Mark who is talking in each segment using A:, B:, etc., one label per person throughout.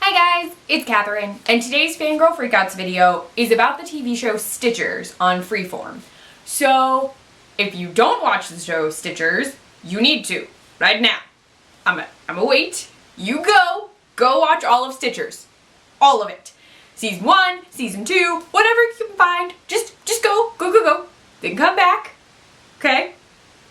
A: Hi guys, it's Catherine, and today's Fangirl Freakouts video is about the TV show Stitchers on Freeform. So, if you don't watch the show Stitchers, you need to, right now. I'ma wait. You go watch all of Stitchers. All of it. Season 1, Season 2, whatever you can find. Just go. Then come back. Okay?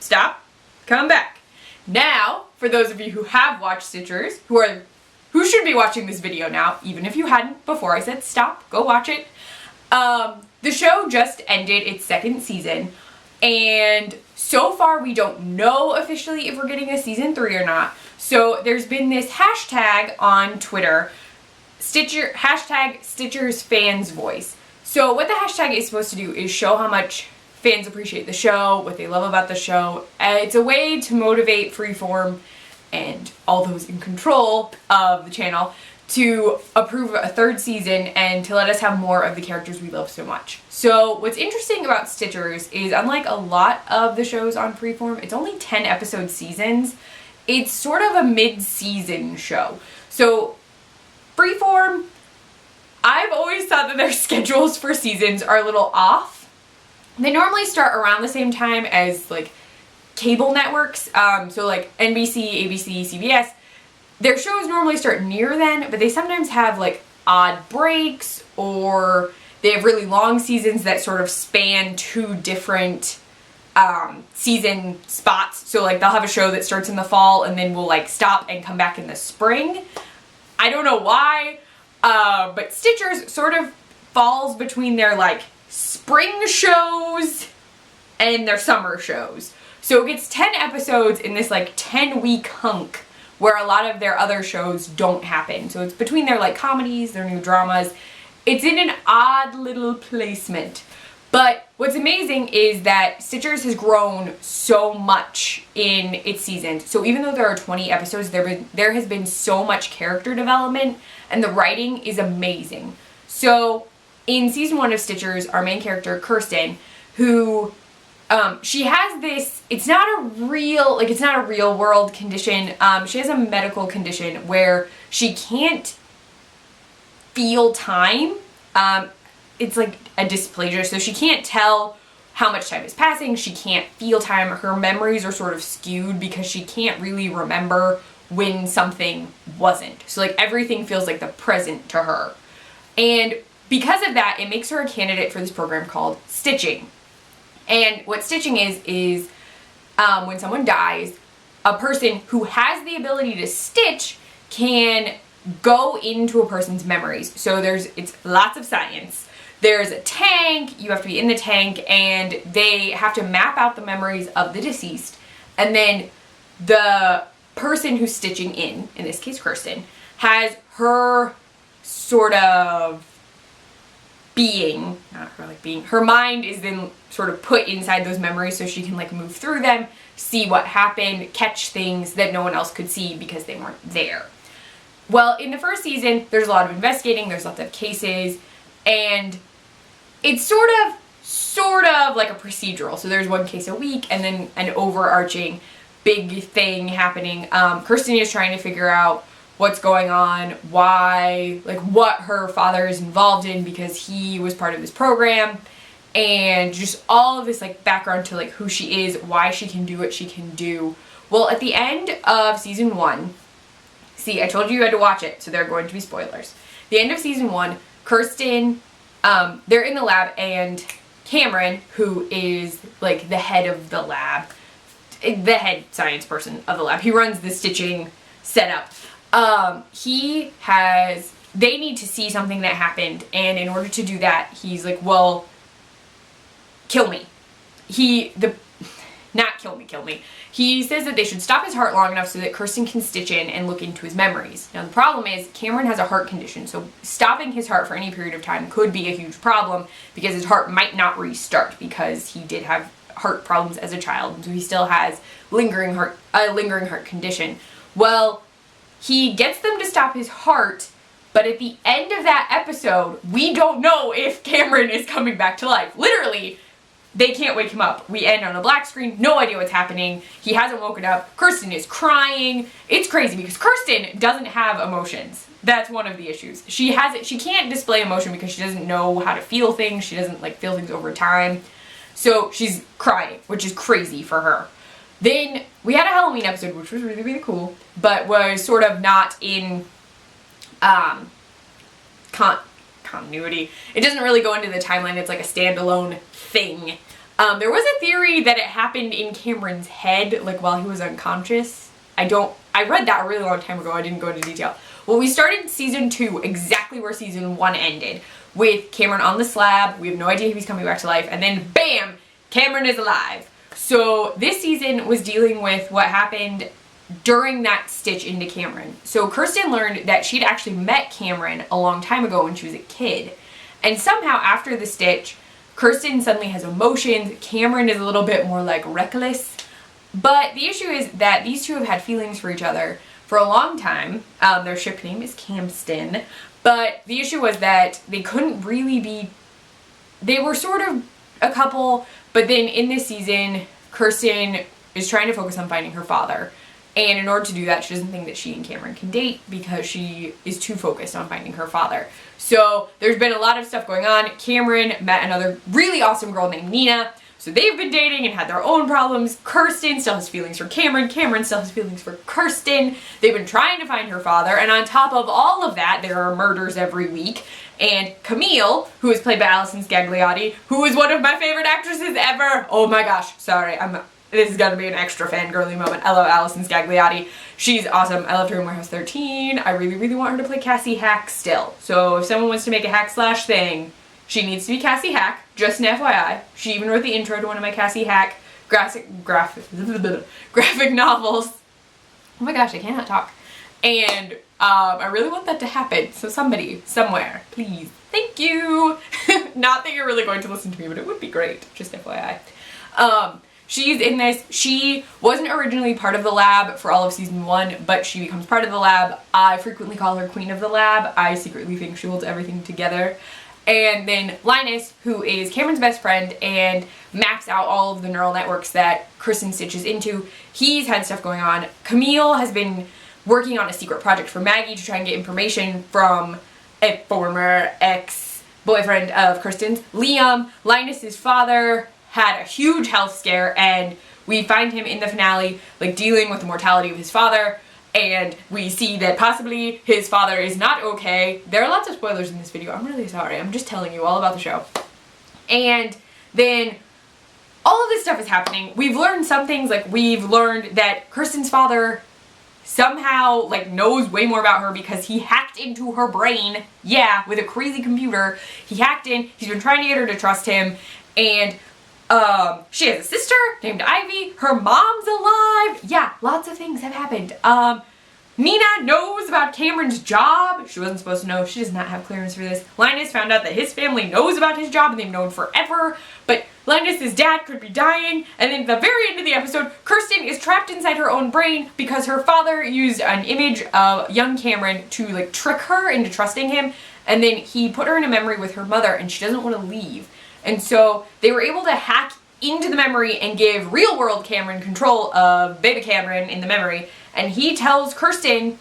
A: Stop. Come back. Now, for those of you who have watched Stitchers, who should be watching this video now, even if you hadn't before I said stop, go watch it. The show just ended its second season, and so far we don't know officially if we're getting a season 3 or not. So there's been this hashtag on Twitter, hashtag Stitchers Fans Voice. So what the hashtag is supposed to do is show how much fans appreciate the show, what they love about the show. It's a way to motivate Freeform and all those in control of the channel to approve a third season and to let us have more of the characters we love so much. So what's interesting about Stitchers is, unlike a lot of the shows on Freeform, it's only 10 episode seasons. It's sort of a mid-season show. So Freeform, I've always thought that their schedules for seasons are a little off. They normally start around the same time as like cable networks, so like NBC, ABC, CBS. Their shows normally start near then, but they sometimes have like odd breaks, or they have really long seasons that sort of span two different season spots. So like they'll have a show that starts in the fall and then will like stop and come back in the spring. I don't know why, but Stitchers sort of falls between their like spring shows and their summer shows. So it gets 10 episodes in this like 10-week hunk where a lot of their other shows don't happen. So it's between their like comedies, their new dramas. It's in an odd little placement. But what's amazing is that Stitchers has grown so much in its seasons. So even though there are 20 episodes, there has been so much character development, and the writing is amazing. So in season 1 of Stitchers, our main character, Kirsten, who she has this, it's not a real world condition. She has a medical condition where she can't feel time. It's like a dysplasia, so she can't tell how much time is passing. She can't feel time. Her memories are sort of skewed because she can't really remember when something wasn't. So like everything feels like the present to her. And because of that, it makes her a candidate for this program called stitching. And what stitching is when someone dies, a person who has the ability to stitch can go into a person's memories. So it's lots of science. There's a tank, you have to be in the tank, and they have to map out the memories of the deceased. And then the person who's stitching in this case Kirsten, has her sort of being, not her like being, her mind is then sort of put inside those memories so she can like move through them, see what happened, catch things that no one else could see because they weren't there. Well, in the first season, there's a lot of investigating, there's lots of cases, and it's sort of like a procedural. So there's one case a week and then an overarching big thing happening. Kirsten is trying to figure out what's going on, why, like what her father is involved in because he was part of this program, and just all of this like background to like who she is, why she can do what she can do. Well, at the end of season 1, see, I told you had to watch it, so there are going to be spoilers. The end of season 1, Kirsten, they're in the lab, and Cameron, who is like the head of the lab, the head science person of the lab, he runs the stitching setup. They need to see something that happened, and in order to do that, he's like, well, kill me. Not kill me. He says that they should stop his heart long enough so that Kirsten can stitch in and look into his memories. Now the problem is Cameron has a heart condition, so stopping his heart for any period of time could be a huge problem because his heart might not restart because he did have heart problems as a child, and so he still has a lingering heart condition. Well, he gets them to stop his heart, but at the end of that episode, we don't know if Cameron is coming back to life. Literally, they can't wake him up. We end on a black screen, no idea what's happening. He hasn't woken up. Kirsten is crying. It's crazy because Kirsten doesn't have emotions. That's one of the issues. She can't display emotion because she doesn't know how to feel things. She doesn't like feel things over time. So she's crying, which is crazy for her. Then we had a Halloween episode, which was really, really cool, but was sort of not in continuity. It doesn't really go into the timeline. It's like a standalone thing. There was a theory that it happened in Cameron's head, like while he was unconscious. I read that a really long time ago. I didn't go into detail. Well, we started season 2 exactly where season 1 ended, with Cameron on the slab. We have no idea if he's coming back to life, and then bam, Cameron is alive. So this season was dealing with what happened during that stitch into Cameron. So Kirsten learned that she'd actually met Cameron a long time ago when she was a kid. And somehow after the stitch, Kirsten suddenly has emotions. Cameron is a little bit more like reckless. But the issue is that these two have had feelings for each other for a long time. Their ship name is Camston. But the issue was that they couldn't really be... They were sort of a couple, but then in this season, Kirsten is trying to focus on finding her father. And in order to do that, she doesn't think that she and Cameron can date because she is too focused on finding her father. So there's been a lot of stuff going on. Cameron met another really awesome girl named Nina. So they've been dating and had their own problems. Kirsten still has feelings for Cameron. Cameron still has feelings for Kirsten. They've been trying to find her father. And on top of all of that, there are murders every week. And Camille, who is played by Allison Scagliotti, who is one of my favorite actresses ever. Oh my gosh, sorry, this is gonna be an extra fangirly moment. I love Allison Scagliotti. She's awesome. I loved her in Warehouse 13. I really, really want her to play Cassie Hack still. So if someone wants to make a hack slash thing, she needs to be Cassie Hack, just an FYI. She even wrote the intro to one of my Cassie Hack graphic novels. Oh my gosh, I cannot talk. And I really want that to happen. So somebody, somewhere, please. Thank you. Not that you're really going to listen to me, but it would be great. Just FYI. She's in this. She wasn't originally part of the lab for all of season 1, but she becomes part of the lab. I frequently call her Queen of the Lab. I secretly think she holds everything together. And then Linus, who is Cameron's best friend and maps out all of the neural networks that Kristen stitches into. He's had stuff going on. Camille has been working on a secret project for Maggie to try and get information from a former ex-boyfriend of Kirsten's, Liam. Linus's father had a huge health scare, and we find him in the finale like dealing with the mortality of his father, and we see that possibly his father is not okay. There are lots of spoilers in this video. I'm really sorry. I'm just telling you all about the show. And then all of this stuff is happening. We've learned some things, like we've learned that Kirsten's father somehow like knows way more about her because he hacked into her brain. Yeah, with a crazy computer. He hacked in. He's been trying to get her to trust him, and she has a sister named Ivy. Her mom's alive. Yeah, lots of things have happened. Nina knows about Cameron's job. She wasn't supposed to know. She does not have clearance for this. Linus found out that his family knows about his job and they've known forever. But Linus's dad could be dying. And then at the very end of the episode, Kirsten is trapped inside her own brain because her father used an image of young Cameron to like trick her into trusting him. And then he put her in a memory with her mother and she doesn't want to leave. And so they were able to hack into the memory and give real world Cameron control of baby Cameron in the memory. And he tells Kirsten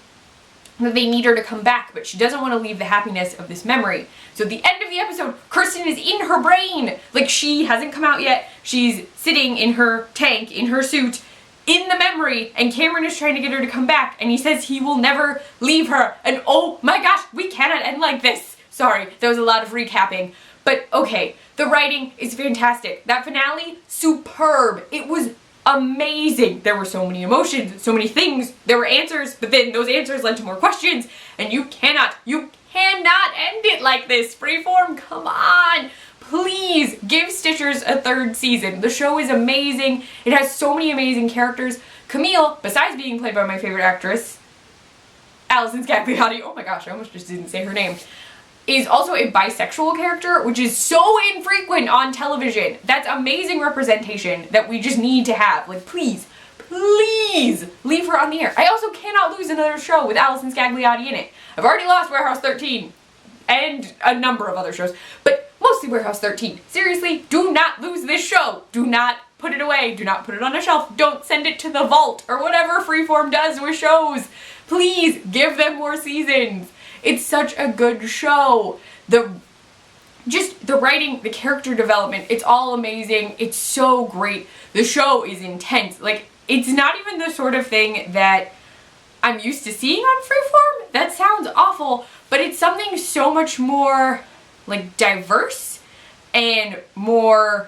A: that they need her to come back, but she doesn't want to leave the happiness of this memory. So at the end of the episode, Kirsten is in her brain. Like, she hasn't come out yet. She's sitting in her tank, in her suit, in the memory, and Cameron is trying to get her to come back, and he says he will never leave her. And oh my gosh, we cannot end like this. Sorry, there was a lot of recapping. But okay, the writing is fantastic. That finale, superb. It was amazing. There were so many emotions, so many things. There were answers, but then those answers led to more questions, and you cannot end it like this. Freeform, come on. Please give Stitchers a 3rd season. The show is amazing. It has so many amazing characters. Camille, besides being played by my favorite actress, Allison Scagliotti, oh my gosh, I almost just didn't say her name, is also a bisexual character, which is so infrequent on television. That's amazing representation that we just need to have. Like, please, please leave her on the air. I also cannot lose another show with Allison Scagliotti in it. I've already lost Warehouse 13 and a number of other shows, but mostly Warehouse 13. Seriously, do not lose this show. Do not put it away. Do not put it on a shelf. Don't send it to the vault or whatever Freeform does with shows. Please give them more seasons. It's such a good show. Just the writing, the character development, it's all amazing. It's so great. The show is intense. Like, it's not even the sort of thing that I'm used to seeing on Freeform. That sounds awful, but it's something so much more, like, diverse and more,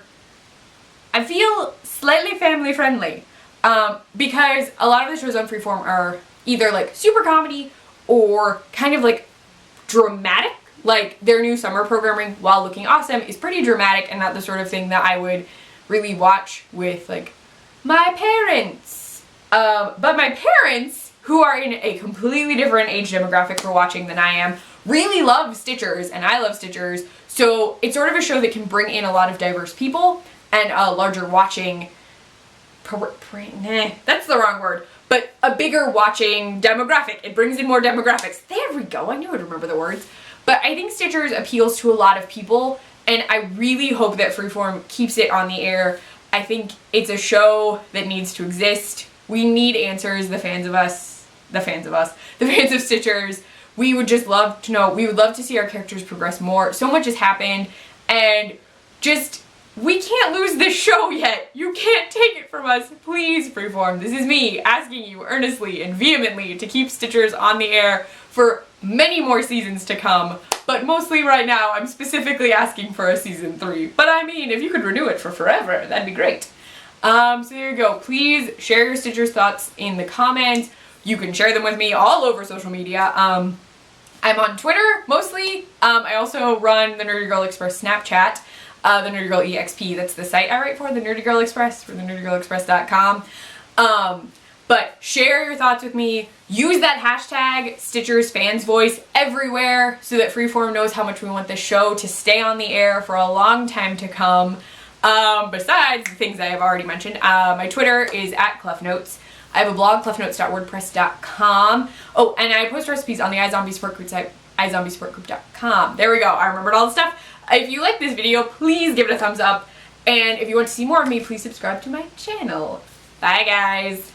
A: I feel, slightly family friendly. Because a lot of the shows on Freeform are either, like, super comedy or kind of, like, dramatic. Like, their new summer programming, While Looking Awesome, is pretty dramatic and not the sort of thing that I would really watch with, like, my parents. But my parents, who are in a completely different age demographic for watching than I am, really love Stitchers, and I love Stitchers. So it's sort of a show that can bring in a lot of diverse people and a larger watching, that's the wrong word, but a bigger watching demographic. It brings in more demographics. There we go, I knew I'd remember the words. But I think Stitchers appeals to a lot of people, and I really hope that Freeform keeps it on the air. I think it's a show that needs to exist. We need answers, the fans of Stitchers. We would just love to know, we would love to see our characters progress more. So much has happened, and just, we can't lose this show yet. You can't take it from us. Please, Freeform, this is me asking you earnestly and vehemently to keep Stitchers on the air for many more seasons to come, but mostly right now I'm specifically asking for a season 3. But I mean, if you could renew it for forever, that'd be great. So there you go. Please share your Stitchers thoughts in the comments. You can share them with me all over social media. I'm on Twitter mostly. I also run the Nerdy Girl Express Snapchat, the Nerdy Girl EXP. That's the site I write for, the Nerdy Girl Express, for thenerdygirlexpress.com. But share your thoughts with me. Use that hashtag StitchersFansVoice everywhere so that Freeform knows how much we want this show to stay on the air for a long time to come. Besides the things I have already mentioned, my Twitter is @ClefNotes. I have a blog, clefnotes.wordpress.com. Oh, and I post recipes on the iZombie support group site, iZombieSupportGroup.com. There we go. I remembered all the stuff. If you like this video, please give it a thumbs up. And if you want to see more of me, please subscribe to my channel. Bye, guys.